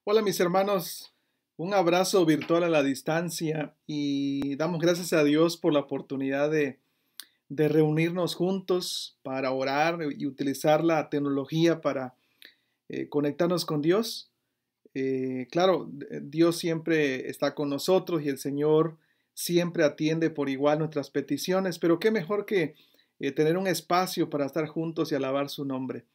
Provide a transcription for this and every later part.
Hola mis hermanos, un abrazo virtual a la distancia y damos gracias a Dios por la oportunidad de reunirnos juntos para orar y utilizar la tecnología para conectarnos con Dios. Claro, Dios siempre está con nosotros y el Señor siempre atiende por igual nuestras peticiones, pero qué mejor que tener un espacio para estar juntos y alabar su nombre.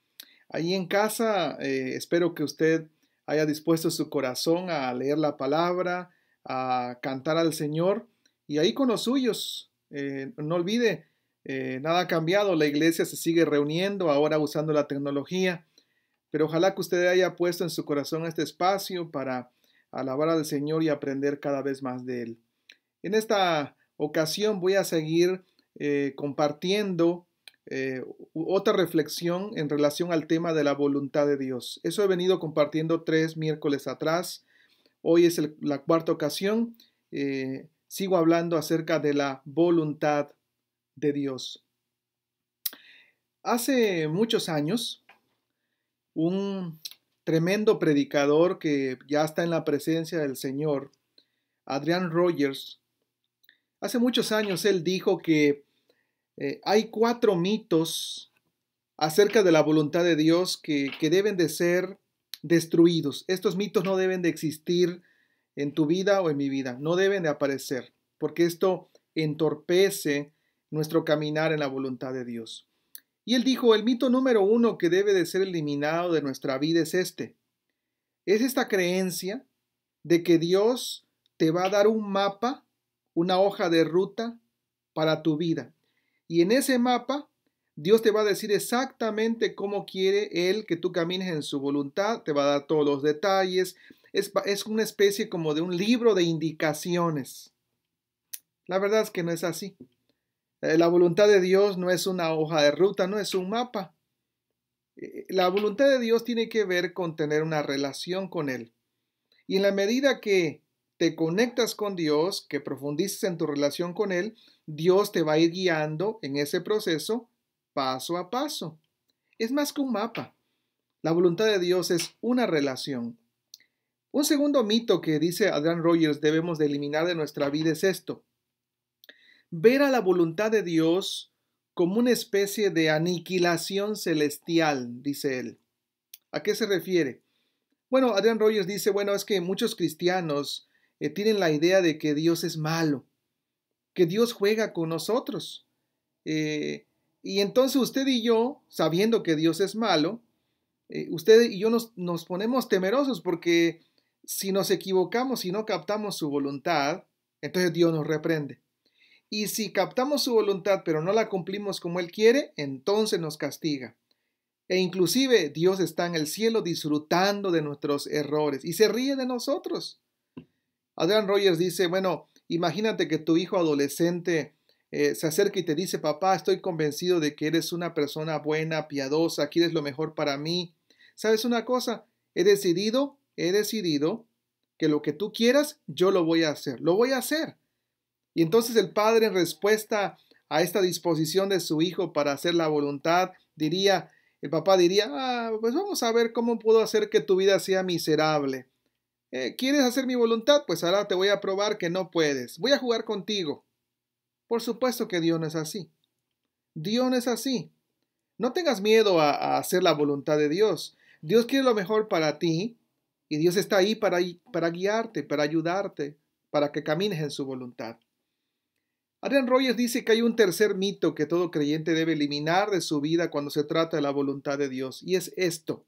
Ahí en casa, espero que usted haya dispuesto su corazón a leer la palabra, a cantar al Señor y ahí con los suyos. No olvide, nada ha cambiado, la iglesia se sigue reuniendo ahora usando la tecnología, pero ojalá que usted haya puesto en su corazón este espacio para alabar al Señor y aprender cada vez más de Él. En esta ocasión voy a seguir compartiendo otra reflexión en relación al tema de la voluntad de Dios. Eso he venido compartiendo 3 miércoles atrás. Hoy es la cuarta ocasión. Sigo hablando acerca de la voluntad de Dios. Hace muchos años, un tremendo predicador que ya está en la presencia del Señor, Adrian Rogers, hace muchos años él dijo que hay 4 mitos acerca de la voluntad de Dios que deben de ser destruidos. Estos mitos no deben de existir en tu vida o en mi vida, no deben de aparecer, porque esto entorpece nuestro caminar en la voluntad de Dios. Y él dijo, el mito número 1 que debe de ser eliminado de nuestra vida es es esta creencia de que Dios te va a dar un mapa, una hoja de ruta para tu vida. Y en ese mapa, Dios te va a decir exactamente cómo quiere Él que tú camines en su voluntad, te va a dar todos los detalles. Es una especie como de un libro de indicaciones. La verdad es que no es así. La voluntad de Dios no es una hoja de ruta, no es un mapa. La voluntad de Dios tiene que ver con tener una relación con Él. Y en la medida que te conectas con Dios, que profundices en tu relación con Él, Dios te va a ir guiando en ese proceso paso a paso. Es más que un mapa. La voluntad de Dios es una relación. Un segundo mito que dice Adrian Rogers debemos de eliminar de nuestra vida es esto. Ver a la voluntad de Dios como una especie de aniquilación celestial, dice él. ¿A qué se refiere? Bueno, Adrian Rogers dice, bueno, es que muchos cristianos tienen la idea de que Dios es malo, que Dios juega con nosotros. Y entonces usted y yo, sabiendo que Dios es malo, usted y yo nos ponemos temerosos porque si nos equivocamos y no captamos su voluntad, entonces Dios nos reprende. Y si captamos su voluntad pero no la cumplimos como Él quiere, entonces nos castiga. E inclusive Dios está en el cielo disfrutando de nuestros errores y se ríe de nosotros. Adrian Rogers dice, bueno, imagínate que tu hijo adolescente se acerca y te dice, papá, estoy convencido de que eres una persona buena, piadosa, quieres lo mejor para mí. ¿Sabes una cosa? He decidido que lo que tú quieras, yo lo voy a hacer. Lo voy a hacer. Y entonces el padre, en respuesta a esta disposición de su hijo para hacer la voluntad, el papá diría, pues vamos a ver cómo puedo hacer que tu vida sea miserable. ¿Quieres hacer mi voluntad? Pues ahora te voy a probar que no puedes. Voy a jugar contigo. Por supuesto que Dios no es así. Dios no es así. No tengas miedo a hacer la voluntad de Dios. Dios quiere lo mejor para ti y Dios está ahí para guiarte, para ayudarte, para que camines en su voluntad. Adrian Rogers dice que hay un tercer mito que todo creyente debe eliminar de su vida cuando se trata de la voluntad de Dios, y es esto.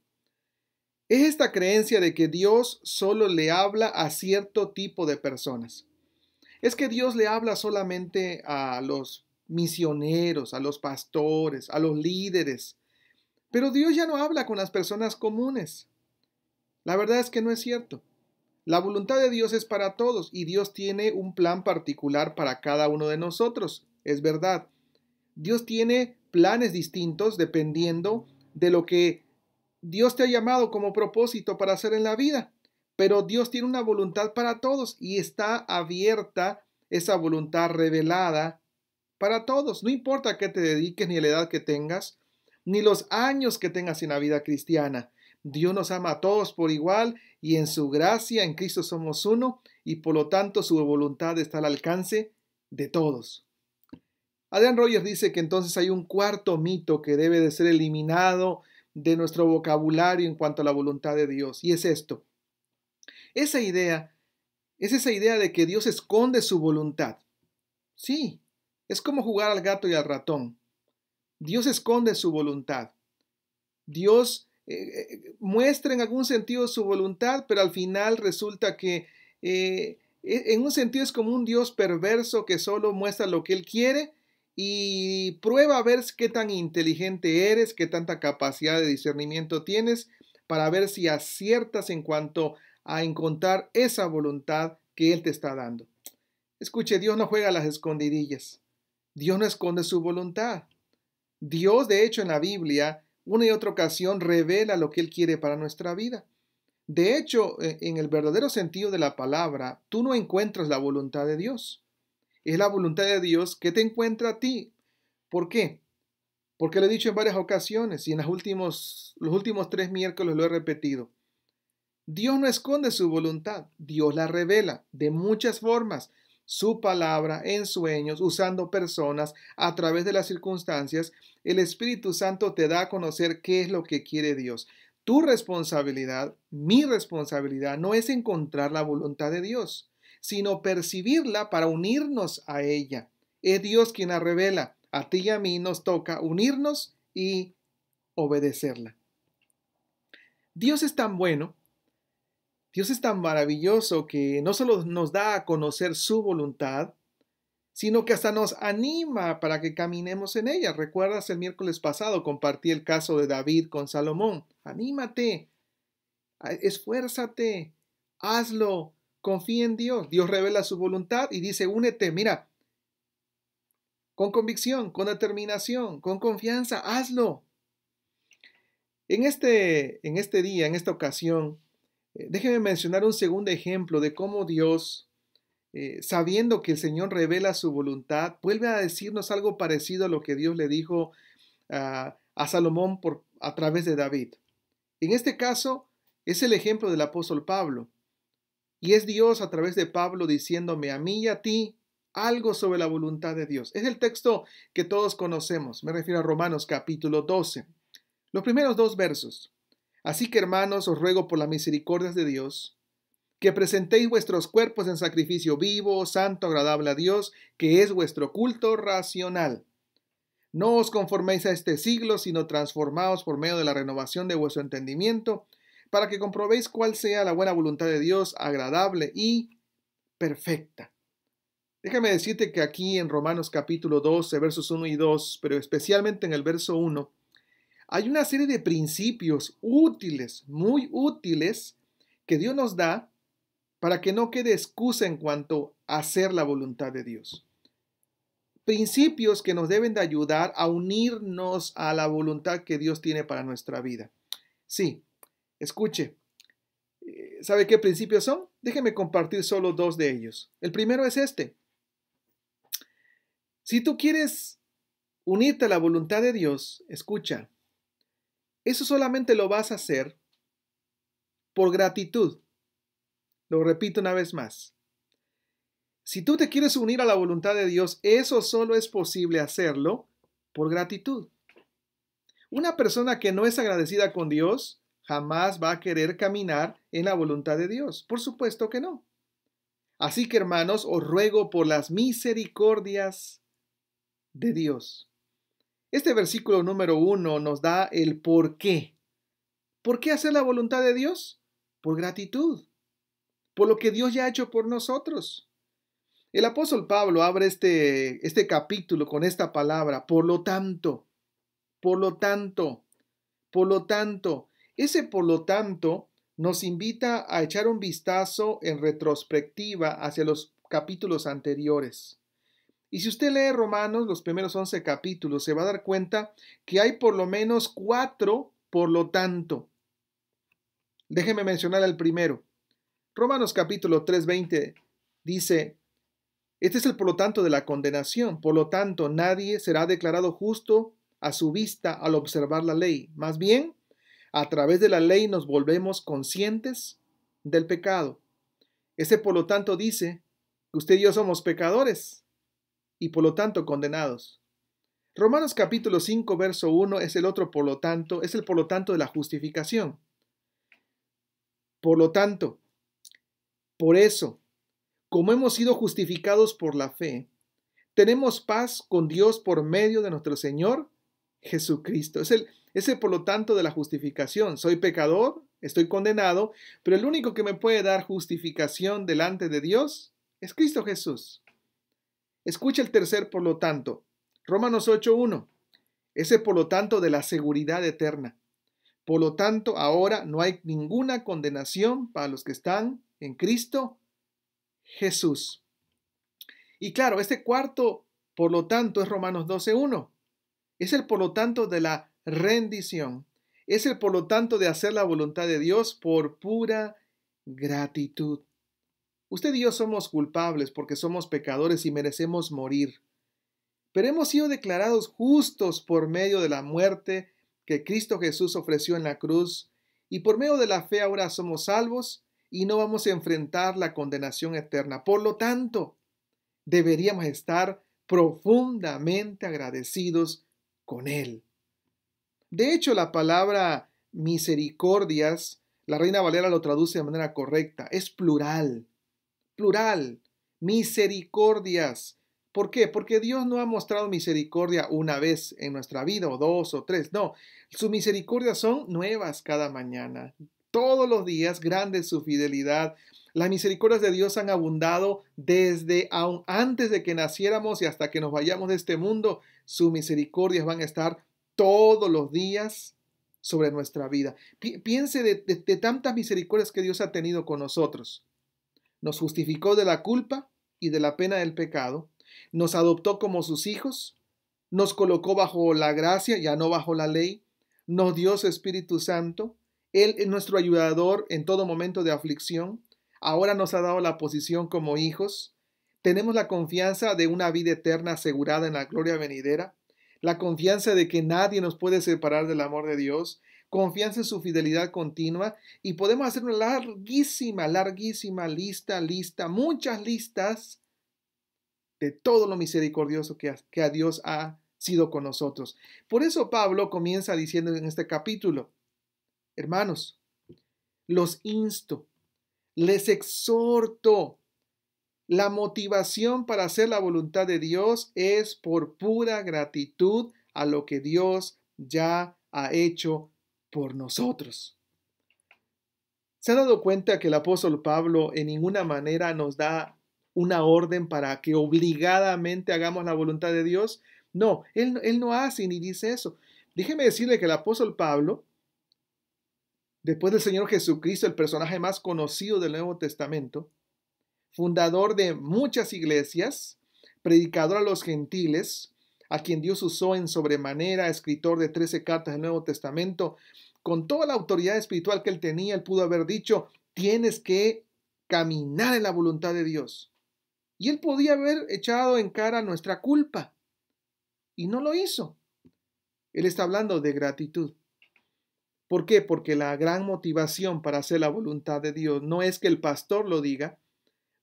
Es esta creencia de que Dios solo le habla a cierto tipo de personas. Es que Dios le habla solamente a los misioneros, a los pastores, a los líderes, pero Dios ya no habla con las personas comunes. La verdad es que no es cierto. La voluntad de Dios es para todos y Dios tiene un plan particular para cada uno de nosotros. Es verdad. Dios tiene planes distintos dependiendo de lo que Dios te ha llamado como propósito para hacer en la vida. Pero Dios tiene una voluntad para todos y está abierta esa voluntad revelada para todos. No importa a qué te dediques ni la edad que tengas, ni los años que tengas en la vida cristiana. Dios nos ama a todos por igual y en su gracia en Cristo somos uno y por lo tanto su voluntad está al alcance de todos. Adrian Rogers dice que entonces hay un cuarto mito que debe de ser eliminado de nuestro vocabulario en cuanto a la voluntad de Dios, y es esto. Esa idea es esa idea de que Dios esconde su voluntad. Sí, es como jugar al gato y al ratón. Dios esconde su voluntad. Dios muestra en algún sentido su voluntad, pero al final resulta que en un sentido es como un Dios perverso que solo muestra lo que Él quiere y prueba a ver qué tan inteligente eres, qué tanta capacidad de discernimiento tienes para ver si aciertas en cuanto a encontrar esa voluntad que Él te está dando. Escuche, Dios no juega a las escondidillas. Dios no esconde su voluntad. Dios, de hecho, en la Biblia, una y otra ocasión revela lo que Él quiere para nuestra vida. De hecho, en el verdadero sentido de la palabra, tú no encuentras la voluntad de Dios. Es la voluntad de Dios que te encuentra a ti. ¿Por qué? Porque lo he dicho en varias ocasiones y en los últimos 3 miércoles lo he repetido. Dios no esconde su voluntad, Dios la revela de muchas formas. Su palabra, en sueños, usando personas, a través de las circunstancias, el Espíritu Santo te da a conocer qué es lo que quiere Dios. Tu responsabilidad, mi responsabilidad, no es encontrar la voluntad de Dios, sino percibirla para unirnos a ella. Es Dios quien la revela. A ti y a mí nos toca unirnos y obedecerla. Dios es tan bueno, Dios es tan maravilloso que no solo nos da a conocer su voluntad, sino que hasta nos anima para que caminemos en ella. ¿Recuerdas el miércoles pasado? Compartí el caso de David con Salomón. Anímate, esfuérzate, hazlo, confía en Dios. Dios revela su voluntad y dice, únete, mira, con convicción, con determinación, con confianza, hazlo. En este día, en esta ocasión, déjeme mencionar un segundo ejemplo de cómo Dios, sabiendo que el Señor revela su voluntad, vuelve a decirnos algo parecido a lo que Dios le dijo a Salomón a través de David. En este caso, es el ejemplo del apóstol Pablo. Y es Dios a través de Pablo diciéndome a mí y a ti algo sobre la voluntad de Dios. Es el texto que todos conocemos. Me refiero a Romanos capítulo 12. Los primeros 2 versos. Así que, hermanos, os ruego por las misericordias de Dios, que presentéis vuestros cuerpos en sacrificio vivo, santo, agradable a Dios, que es vuestro culto racional. No os conforméis a este siglo, sino transformaos por medio de la renovación de vuestro entendimiento, para que comprobéis cuál sea la buena voluntad de Dios, agradable y perfecta. Déjame decirte que aquí en Romanos capítulo 12, versos 1 y 2, pero especialmente en el verso 1, hay una serie de principios útiles, muy útiles, que Dios nos da para que no quede excusa en cuanto a hacer la voluntad de Dios. Principios que nos deben de ayudar a unirnos a la voluntad que Dios tiene para nuestra vida. Sí, escuche. ¿Sabe qué principios son? Déjeme compartir solo 2 de ellos. El primero es este. Si tú quieres unirte a la voluntad de Dios, escucha, eso solamente lo vas a hacer por gratitud. Lo repito una vez más. Si tú te quieres unir a la voluntad de Dios, eso solo es posible hacerlo por gratitud. Una persona que no es agradecida con Dios jamás va a querer caminar en la voluntad de Dios. Por supuesto que no. Así que, hermanos, os ruego por las misericordias de Dios. Este versículo número 1 nos da el por qué. ¿Por qué hacer la voluntad de Dios? Por gratitud, por lo que Dios ya ha hecho por nosotros. El apóstol Pablo abre este capítulo con esta palabra, por lo tanto, por lo tanto, por lo tanto. Ese por lo tanto nos invita a echar un vistazo en retrospectiva hacia los capítulos anteriores. Y si usted lee Romanos, los primeros 11 capítulos, se va a dar cuenta que hay por lo menos 4 por lo tanto. Déjeme mencionar el primero. Romanos capítulo 3:20 dice, este es el por lo tanto de la condenación. Por lo tanto, nadie será declarado justo a su vista al observar la ley. Más bien, A través de la ley nos volvemos conscientes del pecado. Ese por lo tanto dice que usted y yo somos pecadores y por lo tanto condenados. Romanos capítulo 5, verso 1 es el otro por lo tanto, es el por lo tanto de la justificación. Por lo tanto, por eso, como hemos sido justificados por la fe, tenemos paz con Dios por medio de nuestro Señor Jesucristo. Es el por lo tanto de la justificación. Soy pecador, estoy condenado, pero el único que me puede dar justificación delante de Dios es Cristo Jesús. Escucha el tercer por lo tanto. Romanos 8:1. Ese por lo tanto de la seguridad eterna. Por lo tanto, ahora no hay ninguna condenación para los que están en Cristo Jesús. Y claro, este cuarto, por lo tanto, es Romanos 12:1. Es el por lo tanto de la rendición. Es el por lo tanto de hacer la voluntad de Dios por pura gratitud. Usted y yo somos culpables porque somos pecadores y merecemos morir. Pero hemos sido declarados justos por medio de la muerte que Cristo Jesús ofreció en la cruz, y por medio de la fe ahora somos salvos y no vamos a enfrentar la condenación eterna. Por lo tanto, deberíamos estar profundamente agradecidos con Él. De hecho, la palabra misericordias, la Reina Valera lo traduce de manera correcta, es plural, plural, misericordias. ¿Por qué? Porque Dios no ha mostrado misericordia una vez en nuestra vida, o dos, o tres. No, sus misericordias son nuevas cada mañana. Todos los días, grande es su fidelidad. Las misericordias de Dios han abundado desde aún antes de que naciéramos y hasta que nos vayamos de este mundo. Sus misericordias van a estar todos los días sobre nuestra vida. Piense de tantas misericordias que Dios ha tenido con nosotros. Nos justificó de la culpa y de la pena del pecado. Nos adoptó como sus hijos, nos colocó bajo la gracia, ya no bajo la ley, nos dio su Espíritu Santo, Él es nuestro ayudador en todo momento de aflicción, ahora nos ha dado la posición como hijos, tenemos la confianza de una vida eterna asegurada en la gloria venidera, la confianza de que nadie nos puede separar del amor de Dios, confianza en su fidelidad continua y podemos hacer una larguísima lista, muchas listas de todo lo misericordioso que a Dios ha sido con nosotros. Por eso Pablo comienza diciendo en este capítulo, hermanos, los insto, les exhorto, la motivación para hacer la voluntad de Dios es por pura gratitud a lo que Dios ya ha hecho por nosotros. ¿Se ha dado cuenta que el apóstol Pablo en ninguna manera nos da una orden para que obligadamente hagamos la voluntad de Dios? No, él no hace ni dice eso. Déjeme decirle que el apóstol Pablo, después del Señor Jesucristo, el personaje más conocido del Nuevo Testamento, fundador de muchas iglesias, predicador a los gentiles, a quien Dios usó en sobremanera, escritor de 13 cartas del Nuevo Testamento, con toda la autoridad espiritual que él tenía, él pudo haber dicho, tienes que caminar en la voluntad de Dios. Y él podía haber echado en cara nuestra culpa. Y no lo hizo. Él está hablando de gratitud. ¿Por qué? Porque la gran motivación para hacer la voluntad de Dios no es que el pastor lo diga,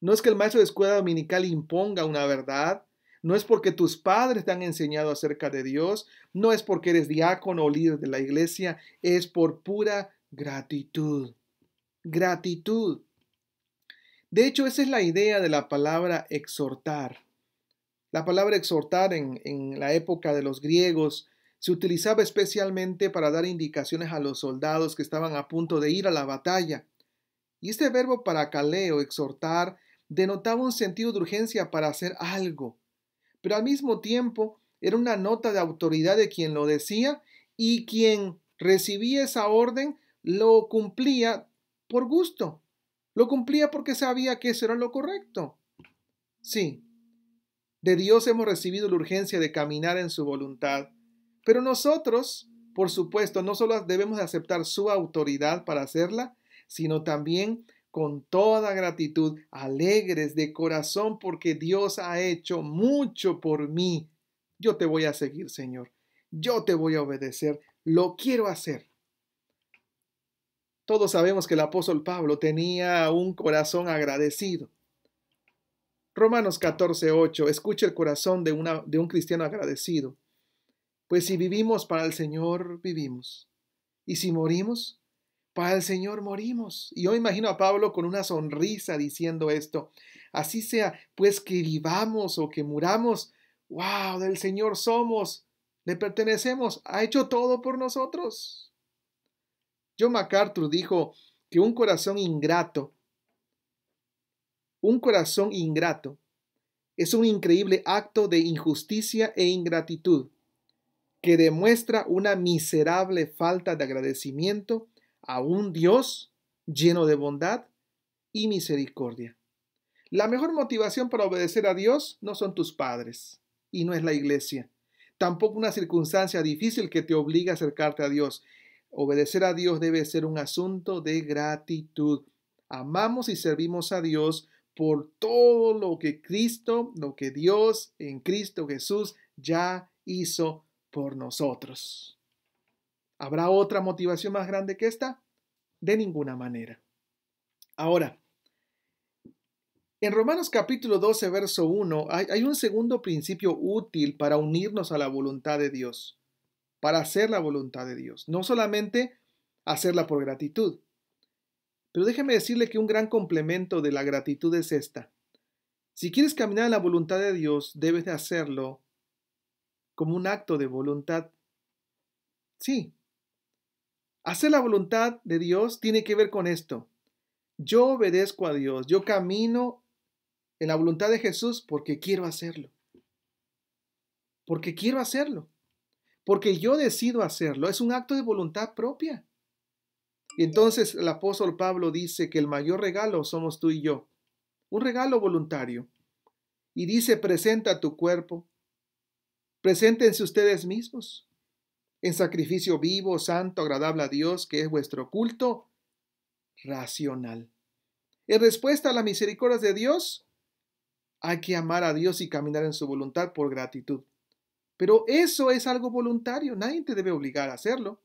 no es que el maestro de escuela dominical imponga una verdad, no es porque tus padres te han enseñado acerca de Dios, no es porque eres diácono o líder de la iglesia, es por pura gratitud. Gratitud. De hecho, esa es la idea de la palabra exhortar. La palabra exhortar en la época de los griegos se utilizaba especialmente para dar indicaciones a los soldados que estaban a punto de ir a la batalla. Y este verbo parakaleo, exhortar, denotaba un sentido de urgencia para hacer algo, pero al mismo tiempo era una nota de autoridad de quien lo decía y quien recibía esa orden lo cumplía por gusto, lo cumplía porque sabía que eso era lo correcto. Sí, de Dios hemos recibido la urgencia de caminar en su voluntad, pero nosotros, por supuesto, no solo debemos aceptar su autoridad para hacerla, sino también con toda gratitud, alegres de corazón porque Dios ha hecho mucho por mí. Yo te voy a seguir, Señor. Yo te voy a obedecer. Lo quiero hacer. Todos sabemos que el apóstol Pablo tenía un corazón agradecido. Romanos 14:8, escucha el corazón de un cristiano agradecido. Pues si vivimos, para el Señor vivimos. Y si morimos, para el Señor morimos. Y yo imagino a Pablo con una sonrisa diciendo esto. Así sea, pues que vivamos o que muramos, wow, del Señor somos, le pertenecemos, ha hecho todo por nosotros. John MacArthur dijo que un corazón ingrato es un increíble acto de injusticia e ingratitud que demuestra una miserable falta de agradecimiento a un Dios lleno de bondad y misericordia. La mejor motivación para obedecer a Dios no son tus padres y no es la iglesia. Tampoco una circunstancia difícil que te obliga a acercarte a Dios. Obedecer a Dios debe ser un asunto de gratitud. Amamos y servimos a Dios por todo lo que Dios en Cristo Jesús ya hizo por nosotros. ¿Habrá otra motivación más grande que esta? De ninguna manera. Ahora, en Romanos capítulo 12, verso 1, hay un segundo principio útil para unirnos a la voluntad de Dios, para hacer la voluntad de Dios, no solamente hacerla por gratitud. Pero déjeme decirle que un gran complemento de la gratitud es esta. Si quieres caminar en la voluntad de Dios, debes de hacerlo como un acto de voluntad. Sí, hacer la voluntad de Dios tiene que ver con esto. Yo obedezco a Dios, yo camino en la voluntad de Jesús porque quiero hacerlo. Porque quiero hacerlo. Porque yo decido hacerlo. Es un acto de voluntad propia. Y entonces el apóstol Pablo dice que el mayor regalo somos tú y yo. Un regalo voluntario. Y dice, presenta tu cuerpo. Preséntense ustedes mismos en sacrificio vivo, santo, agradable a Dios, que es vuestro culto racional. En respuesta a las misericordias de Dios, hay que amar a Dios y caminar en su voluntad por gratitud. Pero eso es algo voluntario, nadie te debe obligar a hacerlo.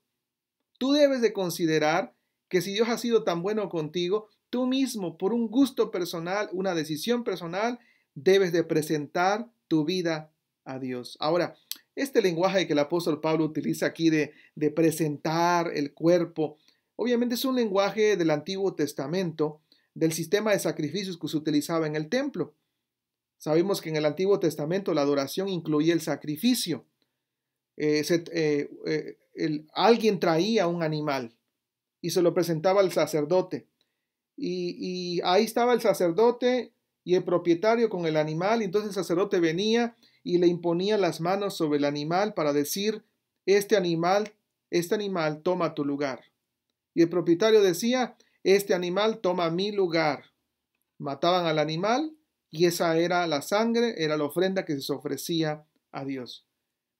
Tú debes de considerar que si Dios ha sido tan bueno contigo, tú mismo, por un gusto personal, una decisión personal, debes de presentar tu vida a Dios. Ahora, este lenguaje que el apóstol Pablo utiliza aquí de presentar el cuerpo, obviamente es un lenguaje del Antiguo Testamento, del sistema de sacrificios que se utilizaba en el templo. Sabemos que en el Antiguo Testamento la adoración incluía el sacrificio. Alguien traía un animal y se lo presentaba al sacerdote. Y ahí estaba el sacerdote y el propietario con el animal. Y entonces el sacerdote venía y le imponía las manos sobre el animal para decir, este animal toma tu lugar. Y el propietario decía, este animal toma mi lugar. Mataban al animal y esa era la sangre, era la ofrenda que se ofrecía a Dios.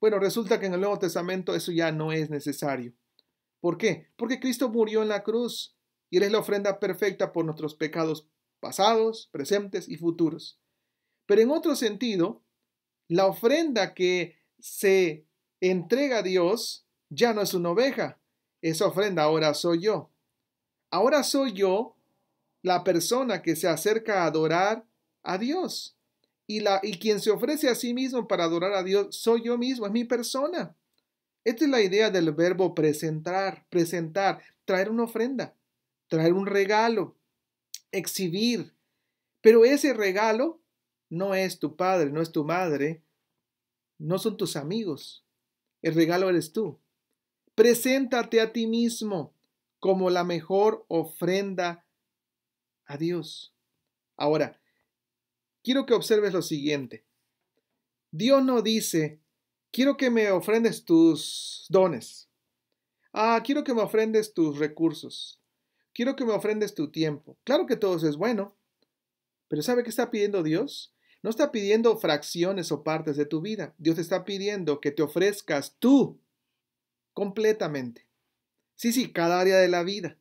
Bueno, resulta que en el Nuevo Testamento eso ya no es necesario. ¿Por qué? Porque Cristo murió en la cruz y Él es la ofrenda perfecta por nuestros pecados pasados, presentes y futuros. Pero en otro sentido, la ofrenda que se entrega a Dios ya no es una oveja. Esa ofrenda ahora soy yo. Ahora soy yo la persona que se acerca a adorar a Dios. Y quien se ofrece a sí mismo para adorar a Dios soy yo mismo, es mi persona. Esta es la idea del verbo presentar, traer una ofrenda, traer un regalo, exhibir. Pero ese regalo no es tu padre, no es tu madre, no son tus amigos. El regalo eres tú. Preséntate a ti mismo como la mejor ofrenda a Dios. Ahora, quiero que observes lo siguiente. Dios no dice, quiero que me ofrendes tus dones. Quiero que me ofrendes tus recursos. Quiero que me ofrendes tu tiempo. Claro que todo eso es bueno, pero ¿sabe qué está pidiendo Dios? No está pidiendo fracciones o partes de tu vida. Dios te está pidiendo que te ofrezcas tú completamente. Sí, cada área de la vida.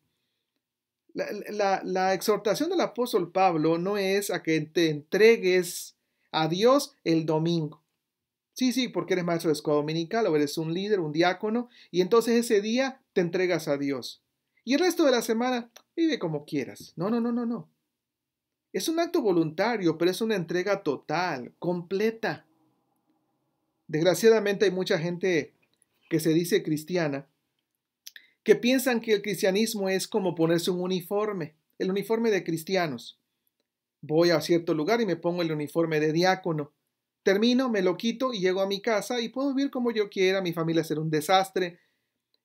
La exhortación del apóstol Pablo no es a que te entregues a Dios el domingo. Sí, porque eres maestro de escuela dominical o eres un líder, un diácono, y entonces ese día te entregas a Dios. Y el resto de la semana, vive como quieras. No, no, no, no, no. Es un acto voluntario, pero es una entrega total, completa. Desgraciadamente hay mucha gente que se dice cristiana que piensan que el cristianismo es como ponerse un uniforme, el uniforme de cristianos. Voy a cierto lugar y me pongo el uniforme de diácono. Termino, me lo quito y llego a mi casa y puedo vivir como yo quiera, mi familia ser un desastre,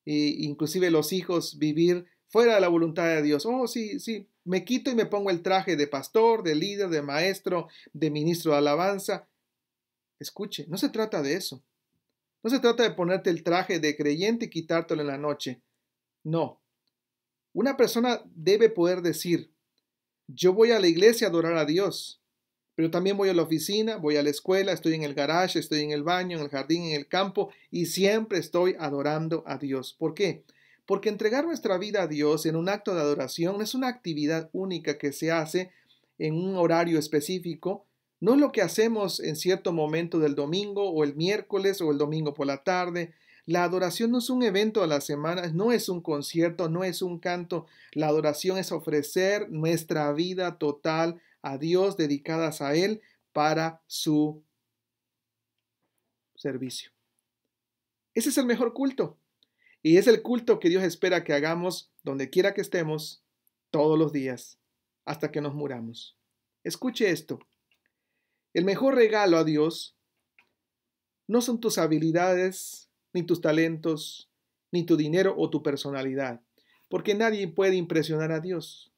e inclusive los hijos vivir fuera de la voluntad de Dios. Oh, sí, sí, me quito y me pongo el traje de pastor, de líder, de maestro, de ministro de alabanza. Escuche, no se trata de eso. No se trata de ponerte el traje de creyente y quitártelo en la noche. No. Una persona debe poder decir, yo voy a la iglesia a adorar a Dios, pero también voy a la oficina, voy a la escuela, estoy en el garage, estoy en el baño, en el jardín, en el campo y siempre estoy adorando a Dios. ¿Por qué? Porque entregar nuestra vida a Dios en un acto de adoración no es una actividad única que se hace en un horario específico. No es lo que hacemos en cierto momento del domingo o el miércoles o el domingo por la tarde. La adoración no es un evento a la semana, no es un concierto, no es un canto. La adoración es ofrecer nuestra vida total a Dios, dedicadas a Él para su servicio. Ese es el mejor culto. Y es el culto que Dios espera que hagamos donde quiera que estemos, todos los días, hasta que nos muramos. Escuche esto. El mejor regalo a Dios no son tus habilidades, ni tus talentos, ni tu dinero o tu personalidad, porque nadie puede impresionar a Dios.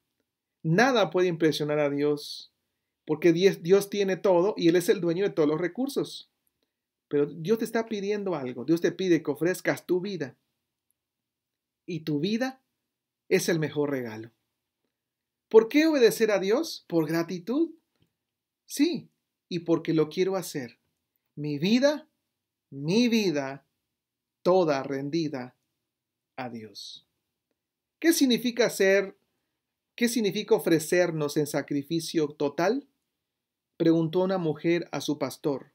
Nada puede impresionar a Dios, porque Dios tiene todo y Él es el dueño de todos los recursos. Pero Dios te está pidiendo algo. Dios te pide que ofrezcas tu vida. Y tu vida es el mejor regalo. ¿Por qué obedecer a Dios? ¿Por gratitud? Sí, y porque lo quiero hacer. Mi vida, toda rendida a Dios. ¿Qué significa hacer? ¿Qué significa ofrecernos en sacrificio total? Preguntó una mujer a su pastor.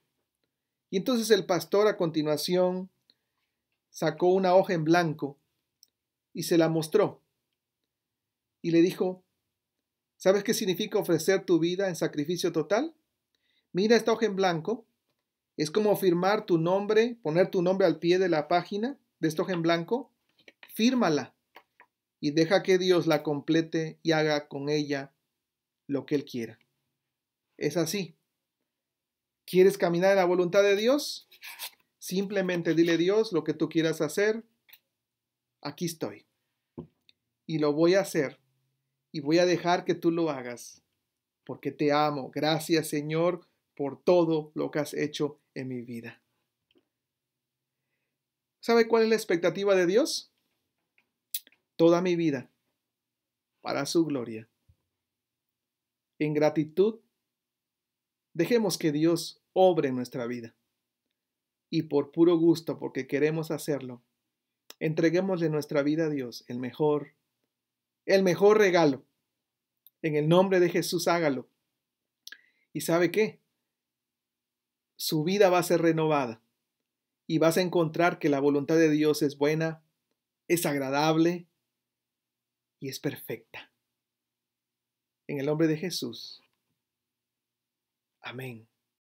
Y entonces el pastor a continuación sacó una hoja en blanco y se la mostró. Y le dijo, ¿sabes qué significa ofrecer tu vida en sacrificio total? Mira esta hoja en blanco. Es como firmar tu nombre, poner tu nombre al pie de la página de esta hoja en blanco. Fírmala y deja que Dios la complete y haga con ella lo que Él quiera. Es así. ¿Quieres caminar en la voluntad de Dios? Simplemente dile a Dios lo que tú quieras hacer. Aquí estoy. Y lo voy a hacer. Y voy a dejar que tú lo hagas. Porque te amo. Gracias, Señor, por todo lo que has hecho en mi vida. ¿Sabe cuál es la expectativa de Dios? Toda mi vida para su gloria. En gratitud, dejemos que Dios obre en nuestra vida. Y por puro gusto, porque queremos hacerlo, entreguémosle nuestra vida a Dios, el mejor regalo. En el nombre de Jesús, hágalo. ¿Y sabe qué? Su vida va a ser renovada y vas a encontrar que la voluntad de Dios es buena, es agradable y es perfecta. En el nombre de Jesús. Amén.